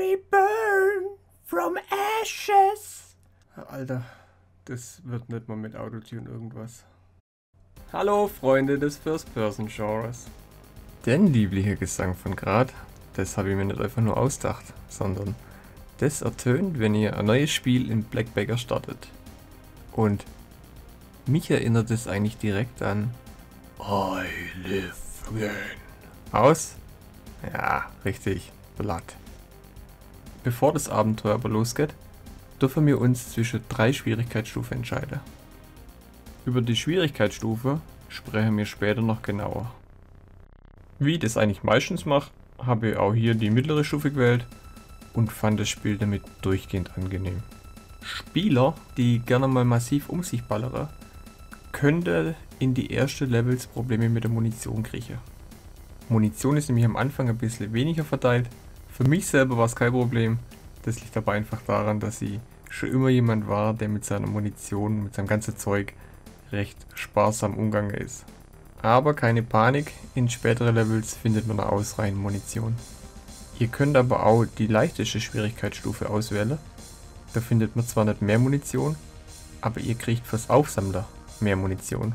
reborn from ashes. Alter, das wird nicht mal mit Autotune irgendwas. Hallo Freunde des First-Person-Genres. Den lieblichen Gesang von grad, das habe ich mir nicht einfach nur ausgedacht, sondern das ertönt, wenn ihr ein neues Spiel in Blackbagger startet. Und mich erinnert es eigentlich direkt an I Live Again. Aus? Ja, richtig, Blood. Bevor das Abenteuer aber losgeht, dürfen wir uns zwischen 3 Schwierigkeitsstufen entscheiden. Über die Schwierigkeitsstufe sprechen wir später noch genauer. Wie ich das eigentlich meistens mache, habe ich auch hier die mittlere Stufe gewählt und fand das Spiel damit durchgehend angenehm. Spieler, die gerne mal massiv um sich ballern, könnte in die ersten Levels Probleme mit der Munition kriegen. Munition ist nämlich am Anfang ein bisschen weniger verteilt. Für mich selber war es kein Problem. Das liegt aber einfach daran, dass ich schon immer jemand war, der mit seiner Munition, mit seinem ganzen Zeug recht sparsam umgegangen ist. Aber keine Panik, in späteren Levels findet man ausreichend Munition. Ihr könnt aber auch die leichteste Schwierigkeitsstufe auswählen. Da findet man zwar nicht mehr Munition, aber ihr kriegt fürs Aufsammler mehr Munition.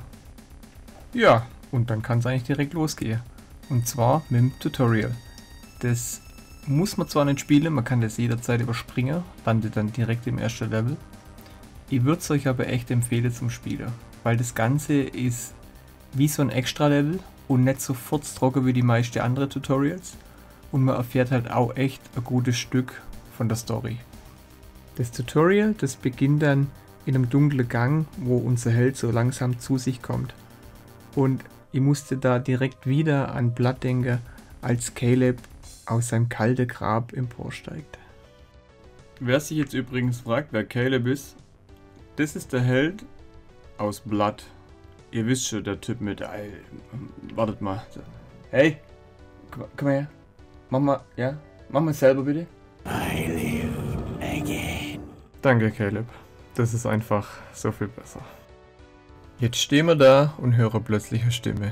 Ja, und dann kann es eigentlich direkt losgehen. Und zwar mit dem Tutorial. Das muss man zwar nicht spielen, man kann das jederzeit überspringen, landet dann direkt im ersten Level. Ich würde es euch aber echt empfehlen zum Spielen, weil das Ganze ist wie so ein Extra-Level und nicht so furztrocken wie die meisten anderen Tutorials. Und man erfährt halt auch echt ein gutes Stück von der Story. Das Tutorial, das beginnt dann in einem dunklen Gang, wo unser Held so langsam zu sich kommt. Und ich musste da direkt wieder an Blood denken, als Caleb aus seinem kalten Grab emporsteigt. Wer sich jetzt übrigens fragt, wer Caleb ist, das ist der Held aus Blood. Ihr wisst schon, der Typ mit... wartet mal. Hey, komm mal her. Mach mal selber bitte. I live again. Danke, Caleb. Das ist einfach so viel besser. Jetzt stehen wir da und hören plötzlich eine Stimme.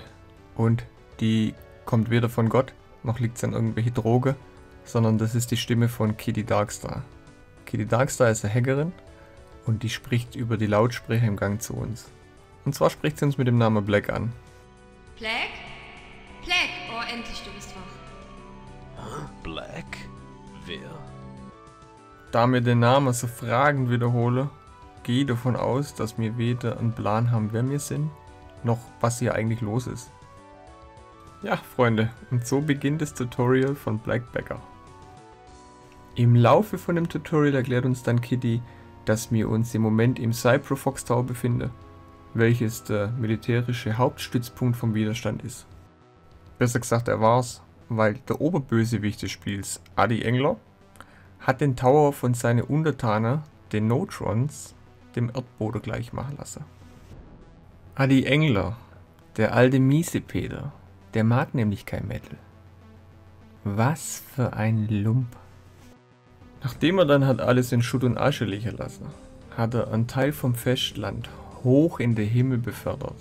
Und die kommt weder von Gott, noch liegt es an irgendwelche Drogen, sondern das ist die Stimme von Kitty Darkstar. Kitty Darkstar ist eine Hackerin und die spricht über die Lautsprecher im Gang zu uns. Und zwar spricht sie uns mit dem Namen Black an. Black? Black! Oh, endlich, du bist wach. Black? Wer? Da wir den Namen so fragend wiederhole, gehe ich davon aus, dass wir weder einen Plan haben, wer wir sind, noch was hier eigentlich los ist. Ja, Freunde, und so beginnt das Tutorial von Blackbagger. Im Laufe von dem Tutorial erklärt uns dann Kitty, dass wir uns im Moment im Cyprofox Tower befinden, welches der militärische Hauptstützpunkt vom Widerstand ist. Besser gesagt, er war's, weil der Oberbösewicht des Spiels, Adi Engler, hat den Tower von seinen Untertanen, den Notrons, dem Erdboden gleich machen lassen. Adi Engler, der alte Miesepeter, der mag nämlich kein Metal. Was für ein Lump. Nachdem er dann hat alles in Schutt und Asche liegen lassen, hat er einen Teil vom Festland hoch in den Himmel befördert.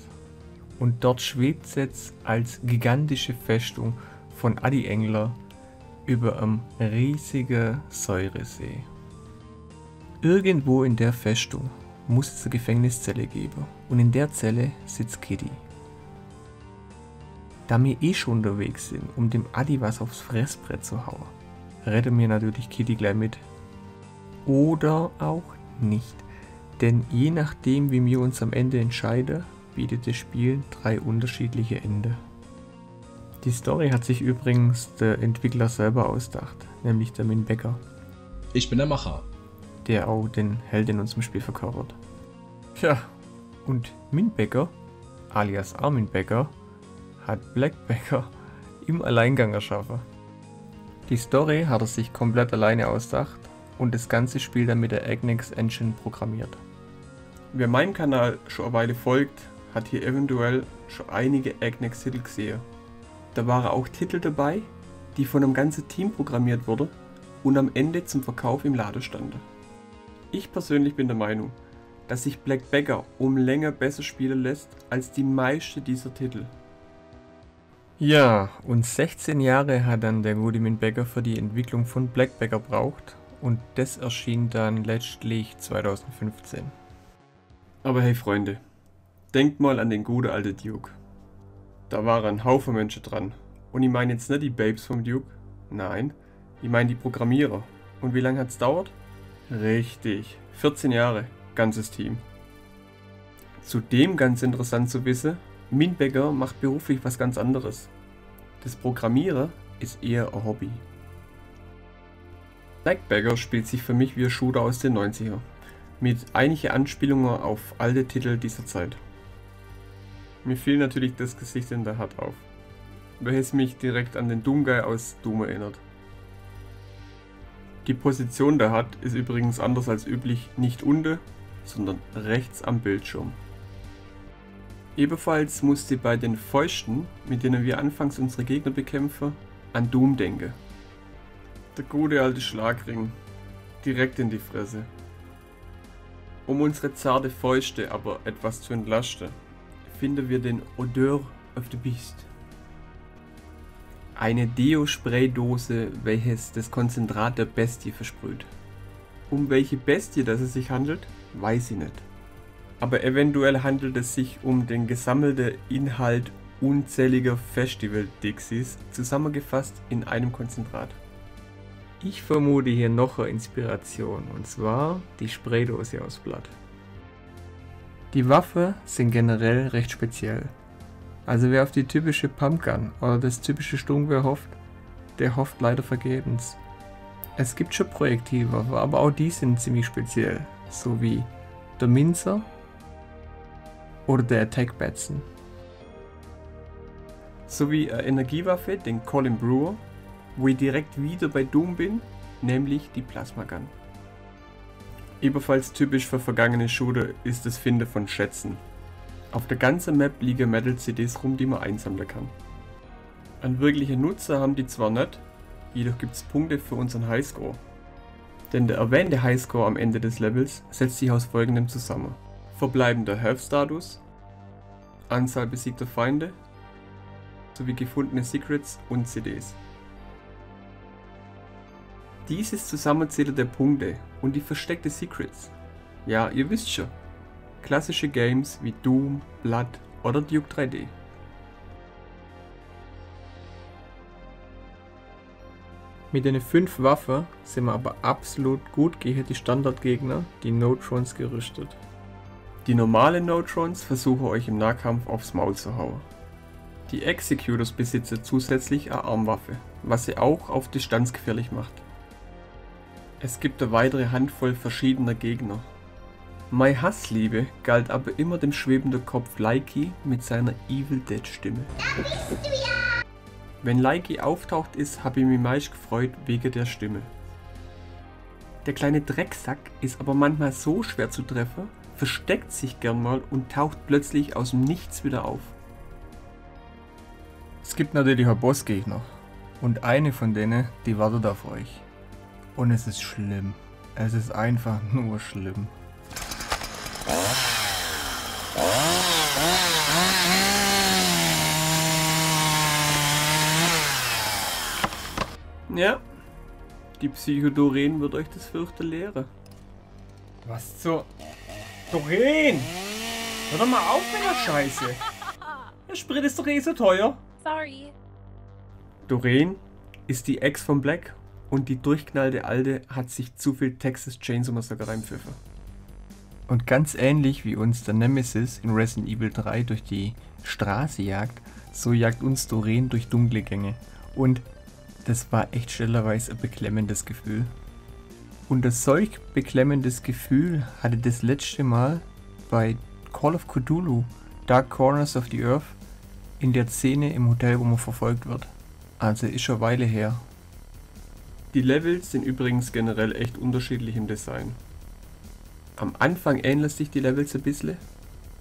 Und dort schwebt es jetzt als gigantische Festung von Adi Engler über einem riesigen Säuresee. Irgendwo in der Festung muss es eine Gefängniszelle geben und in der Zelle sitzt Kitty. Da wir eh schon unterwegs sind, um dem Adi was aufs Fressbrett zu hauen, retten wir natürlich Kitty gleich mit. Oder auch nicht, denn je nachdem wie wir uns am Ende entscheiden, bietet das Spiel 3 unterschiedliche Enden. Die Story hat sich übrigens der Entwickler selber ausgedacht, nämlich der Min Becker. Ich bin der Macher. Der auch den Held in unserem Spiel verkörpert. Tja, und Min Becker, alias Armin Becker, hat Blackbagger im Alleingang erschaffen. Die Story hat er sich komplett alleine ausgedacht und das ganze Spiel dann mit der Agnex Engine programmiert. Wer meinem Kanal schon eine Weile folgt, hat hier eventuell schon einige Agnex-Titel gesehen. Da waren auch Titel dabei, die von einem ganzen Team programmiert wurden und am Ende zum Verkauf im Laden standen. Ich persönlich bin der Meinung, dass sich Blackbagger um Länge besser spielen lässt als die meisten dieser Titel. Ja, und 16 Jahre hat dann der gute Mint Beggar für die Entwicklung von Black Beggar braucht und das erschien dann letztlich 2015. Aber hey Freunde, denkt mal an den guten alten Duke. Da waren ein Haufen Menschen dran. Und ich meine jetzt nicht die Babes vom Duke, nein, ich meine die Programmierer. Und wie lange hat's dauert? Richtig, 14 Jahre, ganzes Team. Zudem ganz interessant zu wissen, Mint Beggar macht beruflich was ganz anderes. Das Programmieren ist eher ein Hobby. Black Beggar spielt sich für mich wie ein Shooter aus den 90er, mit einigen Anspielungen auf alte Titel dieser Zeit. Mir fiel natürlich das Gesicht in der Hat auf, welches mich direkt an den Doom Guy aus Doom erinnert. Die Position der Hat ist übrigens anders als üblich nicht unten, sondern rechts am Bildschirm. Ebenfalls musste bei den Fäusten, mit denen wir anfangs unsere Gegner bekämpfen, an Doom denken. Der gute alte Schlagring, direkt in die Fresse. Um unsere zarte Fäuste aber etwas zu entlasten, finden wir den Odeur of the Beast. Eine Deo-Spraydose, welches das Konzentrat der Bestie versprüht. Um welche Bestie das es sich handelt, weiß ich nicht. Aber eventuell handelt es sich um den gesammelten Inhalt unzähliger Festival-Dixies, zusammengefasst in einem Konzentrat. Ich vermute hier noch eine Inspiration, und zwar die Spraydose aus Blatt. Die Waffen sind generell recht speziell. Also wer auf die typische Pumpgun oder das typische Sturmgewehr hofft, der hofft leider vergebens. Es gibt schon Projektilwaffen, aber auch die sind ziemlich speziell, so wie der Minzer oder der Attack Batson. Sowie eine Energiewaffe, den Colin Brewer, wo ich direkt wieder bei Doom bin, nämlich die Plasma Gun. Ebenfalls typisch für vergangene Shooter ist das Finden von Schätzen. Auf der ganzen Map liegen Metal-CDs rum, die man einsammeln kann. Einen wirklichen Nutzer haben die zwar nicht, jedoch gibt es Punkte für unseren Highscore. Denn der erwähnte Highscore am Ende des Levels setzt sich aus folgendem zusammen: verbleibender Health-Status, Anzahl besiegter Feinde, sowie gefundene Secrets und CDs. Dieses Zusammenzählen der Punkte und die versteckte Secrets. Ja, ihr wisst schon. Klassische Games wie Doom, Blood oder Duke 3D. Mit den 5 Waffen sind wir aber absolut gut gegen die Standardgegner, die Notrons, gerüstet. Die normalen Notrons versuchen euch im Nahkampf aufs Maul zu hauen. Die Executors besitzen zusätzlich eine Armwaffe, was sie auch auf Distanz gefährlich macht. Es gibt eine weitere Handvoll verschiedener Gegner. Meine Hassliebe galt aber immer dem schwebenden Kopf Likey mit seiner Evil Dead Stimme. Wenn Likey auftaucht ist, habe ich mich meist gefreut wegen der Stimme. Der kleine Drecksack ist aber manchmal so schwer zu treffen, versteckt sich gern mal und taucht plötzlich aus dem Nichts wieder auf. Es gibt natürlich auch Bossgegner und eine von denen, die wartet auf euch. Und es ist schlimm. Es ist einfach nur schlimm. Ja, die Psychodoreen wird euch das Fürchten lehren. Was zur... Doreen! Hör doch mal auf mit der Scheiße! Der Sprit ist doch eh so teuer. Sorry. Doreen ist die Ex von Black und die durchknallte Alte hat sich zu viel Texas Chainsaw Massacre reinpfiffen. Und ganz ähnlich wie uns der Nemesis in Resident Evil 3 durch die Straße jagt, so jagt uns Doreen durch dunkle Gänge. Und das war echt stellerweise ein beklemmendes Gefühl. Und ein solch beklemmendes Gefühl hatte das letzte Mal bei Call of Cthulhu, Dark Corners of the Earth, in der Szene im Hotel, wo man verfolgt wird. Also ist schon eine Weile her. Die Levels sind übrigens generell echt unterschiedlich im Design. Am Anfang ähneln sich die Levels ein bisschen,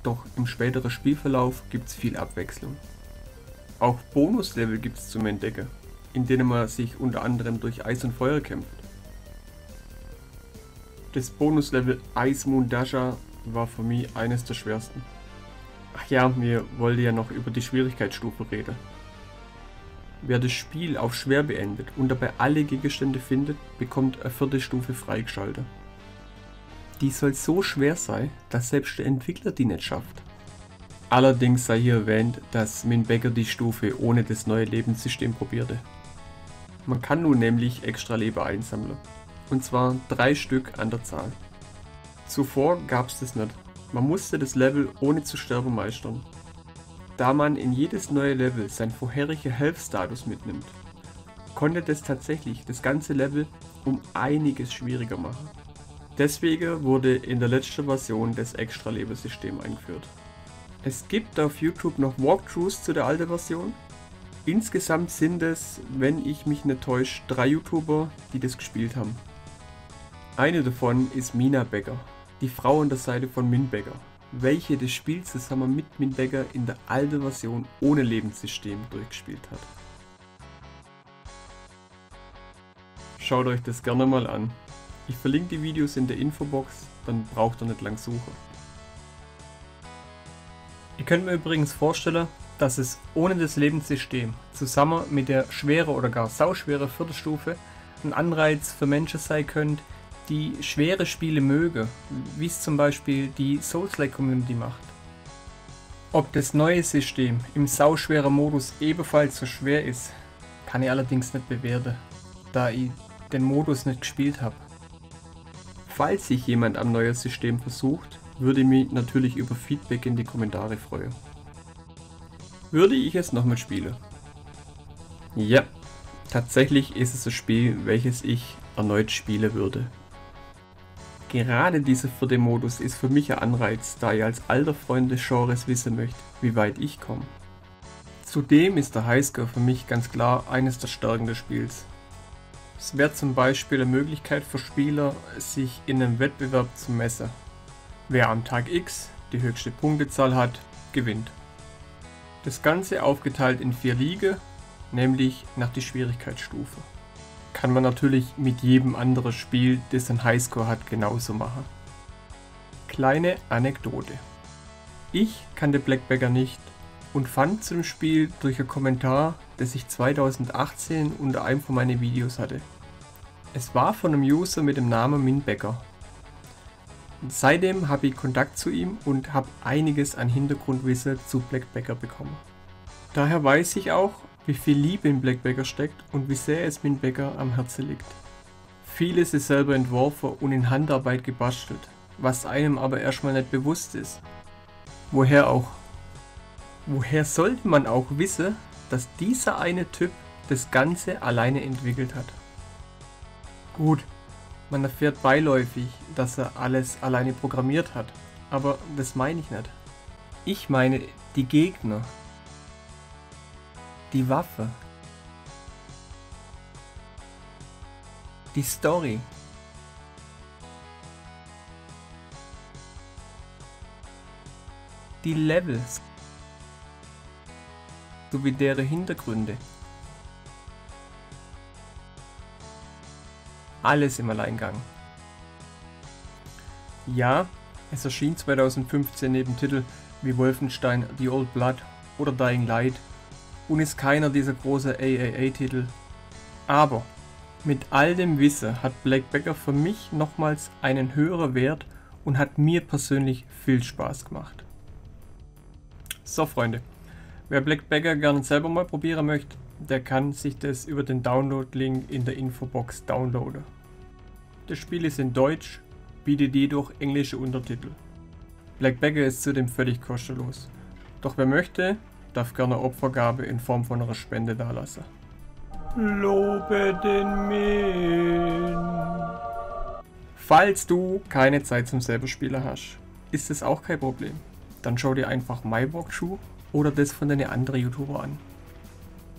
doch im späteren Spielverlauf gibt es viel Abwechslung. Auch Bonuslevel gibt es zum Entdecken, in denen man sich unter anderem durch Eis und Feuer kämpft. Das Bonuslevel Ice Moon Dasha war für mich eines der schwersten. Ach ja, wir wollten ja noch über die Schwierigkeitsstufe reden. wer das Spiel auf schwer beendet und dabei alle Gegenstände findet, bekommt eine 4. Stufe freigeschaltet. Die soll so schwer sein, dass selbst der Entwickler die nicht schafft. Allerdings sei hier erwähnt, dass Min Becker die Stufe ohne das neue Lebenssystem probierte. Man kann nun nämlich extra Leben einsammeln, und zwar 3 Stück an der Zahl. Zuvor gab es das nicht, man musste das Level ohne zu sterben meistern. Da man in jedes neue Level sein vorheriger Health-Status mitnimmt, konnte das tatsächlich das ganze Level um einiges schwieriger machen. Deswegen wurde in der letzten Version das extra Lebenssystem eingeführt. Es gibt auf YouTube noch Walkthroughs zu der alten Version. Insgesamt sind es, wenn ich mich nicht täusche, 3 YouTuber, die das gespielt haben. Eine davon ist Mina Becker, die Frau an der Seite von Min Becker, welche das Spiel zusammen mit Min Becker in der alten Version ohne Lebenssystem durchgespielt hat. Schaut euch das gerne mal an. Ich verlinke die Videos in der Infobox, dann braucht ihr nicht lang suchen. Ihr könnt mir übrigens vorstellen, dass es ohne das Lebenssystem zusammen mit der schweren oder gar sauschweren 4. Stufe ein Anreiz für Menschen sein könnte, die schwere Spiele mögen, wie es zum Beispiel die Souls-like Community macht. Ob das neue System im sauschweren Modus ebenfalls so schwer ist, kann ich allerdings nicht bewerten, da ich den Modus nicht gespielt habe. Falls sich jemand am neuen System versucht, würde ich mich natürlich über Feedback in die Kommentare freuen. Würde ich es nochmal spielen? Ja, tatsächlich ist es ein Spiel, welches ich erneut spielen würde. Gerade dieser 4. Modus ist für mich ein Anreiz, da ich als alter Freund des Genres wissen möchte, wie weit ich komme. Zudem ist der Highscore für mich ganz klar eines der Stärken des Spiels. Es wäre zum Beispiel eine Möglichkeit für Spieler, sich in einem Wettbewerb zu messen. Wer am Tag X die höchste Punktezahl hat, gewinnt. Das Ganze aufgeteilt in 4 Ligen, nämlich nach der Schwierigkeitsstufe. Kann man natürlich mit jedem anderen Spiel, das einen Highscore hat, genauso machen. Kleine Anekdote. Ich kannte Black Beggar nicht und fand zum Spiel durch einen Kommentar, das ich 2018 unter einem von meinen Videos hatte. Es war von einem User mit dem Namen Min Becker. Seitdem habe ich Kontakt zu ihm und habe einiges an Hintergrundwissen zu Black Beggar bekommen. Daher weiß ich auch, wie viel Liebe in Black Beggar steckt und wie sehr es Min Becker am Herzen liegt. Vieles ist selber entworfen und in Handarbeit gebastelt, was einem aber erstmal nicht bewusst ist. Woher auch? Woher sollte man auch wissen, dass dieser eine Typ das Ganze alleine entwickelt hat? Gut. Man erfährt beiläufig, dass er alles alleine programmiert hat, aber das meine ich nicht. Ich meine die Gegner, die Waffe, die Story, die Levels sowie deren Hintergründe. Alles im Alleingang. Ja, es erschien 2015 neben Titeln wie Wolfenstein, The Old Blood oder Dying Light und ist keiner dieser großen AAA-Titel. Aber mit all dem Wissen hat Black Beggar für mich nochmals einen höheren Wert und hat mir persönlich viel Spaß gemacht. So Freunde, wer Black Beggar gerne selber mal probieren möchte, der kann sich das über den Download-Link in der Infobox downloaden. Das Spiel ist in Deutsch, bietet jedoch englische Untertitel. Black Beggar ist zudem völlig kostenlos. Doch wer möchte, darf gerne Opfergabe in Form von einer Spende dalassen. Lobe den Min. Falls du keine Zeit zum selber Spielen hast, ist es auch kein Problem. Dann schau dir einfach mein Walkthrough oder das von den anderen YouTuber an.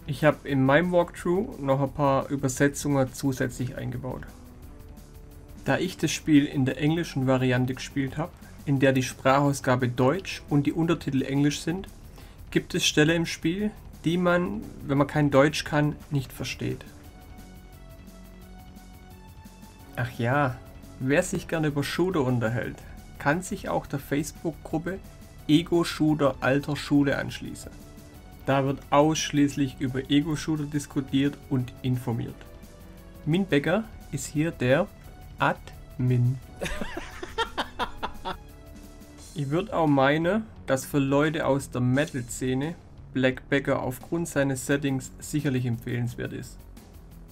Ich habe in meinem Walkthrough noch ein paar Übersetzungen zusätzlich eingebaut. Da ich das Spiel in der englischen Variante gespielt habe, in der die Sprachausgabe Deutsch und die Untertitel Englisch sind, gibt es Stellen im Spiel, die man, wenn man kein Deutsch kann, nicht versteht. Ach ja, wer sich gerne über Shooter unterhält, kann sich auch der Facebook-Gruppe Ego-Shooter alter Schule anschließen. Da wird ausschließlich über Ego-Shooter diskutiert und informiert. Minbecker ist hier der Admin. Ich würde auch meinen, dass für Leute aus der Metal-Szene Blackbecker aufgrund seines Settings sicherlich empfehlenswert ist.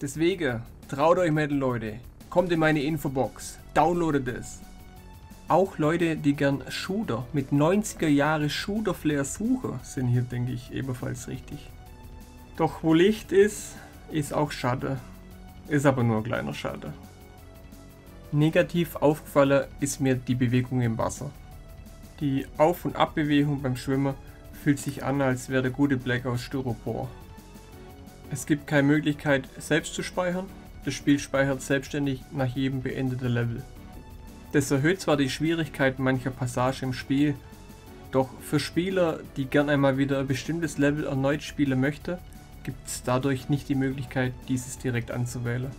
Deswegen, traut euch Metal-Leute, kommt in meine Infobox, downloadet es. Auch Leute, die gern Shooter mit 90er Jahre Shooter-Flair suchen, sind hier, denke ich, ebenfalls richtig. Doch wo Licht ist, ist auch Schatten. Ist aber nur ein kleiner Schatten. Negativ aufgefallen ist mir die Bewegung im Wasser. Die Auf- und Abbewegung beim Schwimmen fühlt sich an, als wäre der gute Black aus Styropor. Es gibt keine Möglichkeit, selbst zu speichern. Das Spiel speichert selbstständig nach jedem beendeten Level. Das erhöht zwar die Schwierigkeit mancher Passage im Spiel, doch für Spieler, die gern einmal wieder ein bestimmtes Level erneut spielen möchten, gibt es dadurch nicht die Möglichkeit, dieses direkt anzuwählen.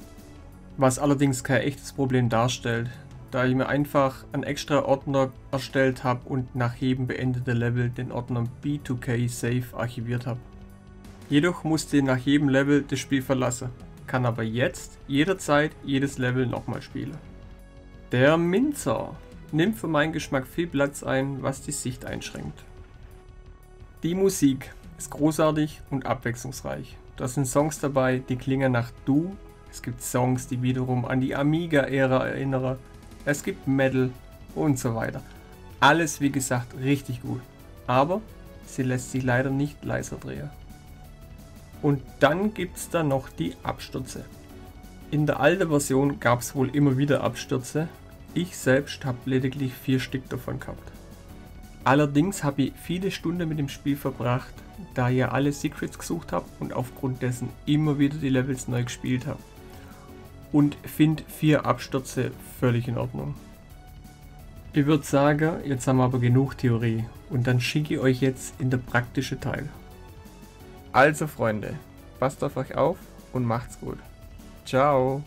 Was allerdings kein echtes Problem darstellt, da ich mir einfach einen extra Ordner erstellt habe und nach jedem beendeten Level den Ordner B2K Save archiviert habe. Jedoch musste ich nach jedem Level das Spiel verlassen, kann aber jetzt jederzeit jedes Level nochmal spielen. Der Minzer nimmt für meinen Geschmack viel Platz ein, was die Sicht einschränkt. Die Musik ist großartig und abwechslungsreich. Da sind Songs dabei, die klingen nach Doom. Es gibt Songs, die wiederum an die Amiga-Ära erinnern. Es gibt Metal und so weiter. Alles wie gesagt richtig gut. Aber sie lässt sich leider nicht leiser drehen. Und dann gibt es da noch die Abstürze. In der alten Version gab es wohl immer wieder Abstürze. Ich selbst habe lediglich 4 Stück davon gehabt. Allerdings habe ich viele Stunden mit dem Spiel verbracht, da ich ja alle Secrets gesucht habe und aufgrund dessen immer wieder die Levels neu gespielt habe. Und finde 4 Abstürze völlig in Ordnung. Ich würde sagen, jetzt haben wir aber genug Theorie und dann schicke ich euch jetzt in der praktische Teil. Also Freunde, passt auf euch auf und macht's gut. Ciao!